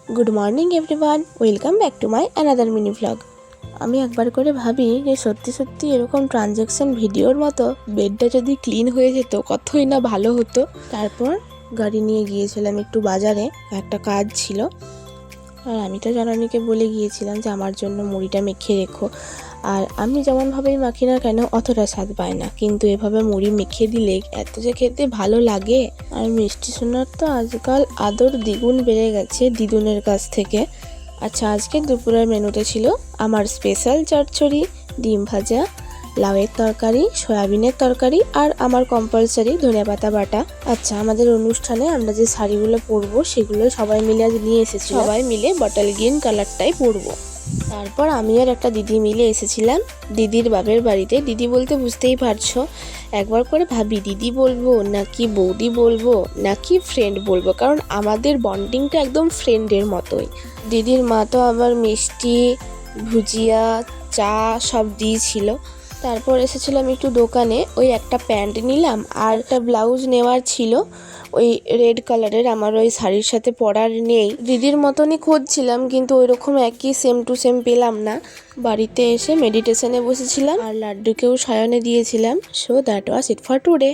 Good morning everyone, welcome back to my another mini vlog. আমি একবার করে ভাবি যে সত্যি সত্যি এরকম ট্রানজ্যাকশন ভিডিওর মতো বেডটা যদি ক্লিন হয়ে যেত কতই না ভালো হতো। তারপর গাড়ি নিয়ে গিয়েছিলাম একটু বাজারে, একটা কাজ ছিল। আর আমি তো জননীকে বলে গিয়েছিলাম যে আমার জন্য মুড়িটা মেখে রেখো। আর আমি যেমনভাবেই মাখি না কেন অতটা স্বাদ পায় না, কিন্তু এভাবে মুড়ি মেখে দিলে এত যে খেতে ভালো লাগে। আর মিষ্টি সোনার তো আজকাল আদর দ্বিগুণ বেড়ে গেছে দিদুনের কাছ থেকে। আচ্ছা, আজকে দুপুরের মেনুতে ছিল আমার স্পেশাল চচ্চড়ি, ডিম ভাজা, লাউয়ের তরকারি, সয়াবিনের তরকারি আর আমার কম্পালসারি ধনেপাতা বাটা। আচ্ছা, আমাদের অনুষ্ঠানে আমরা যে শাড়িগুলো পরবো সেগুলো সবাই মিলে আজ নিয়ে এসেছি, সবাই মিলে বটল গ্রিন কালারটাই পরবো। তারপর আমি আর একটা দিদি মিলে এসেছিলাম দিদির বাপের বাড়িতে। দিদি বলতে বুঝতেই পারছো, একবার করে ভাবি দিদি বলবো নাকি বৌদি বলবো নাকি ফ্রেন্ড বলবো, কারণ আমাদের বন্ডিংটা একদম ফ্রেন্ডের মতোই। দিদির মা তো আবার মিষ্টি, ভুজিয়া, চা সব দিয়েছিল। তারপর এসেছিলাম একটু দোকানে, ওই একটা প্যান্ট নিলাম আর একটা ব্লাউজ নেওয়ার ছিল ওই রেড কালারের, আমার ওই শাড়ির সাথে পরার নেই। দিদির মতনই খুঁজছিলাম কিন্তু ওইরকম একই সেম টু সেম পেলাম না। বাড়িতে এসে মেডিটেশনে বসেছিলাম আর লাড্ডুকেও সায়নে দিয়েছিলাম। So that was it for today.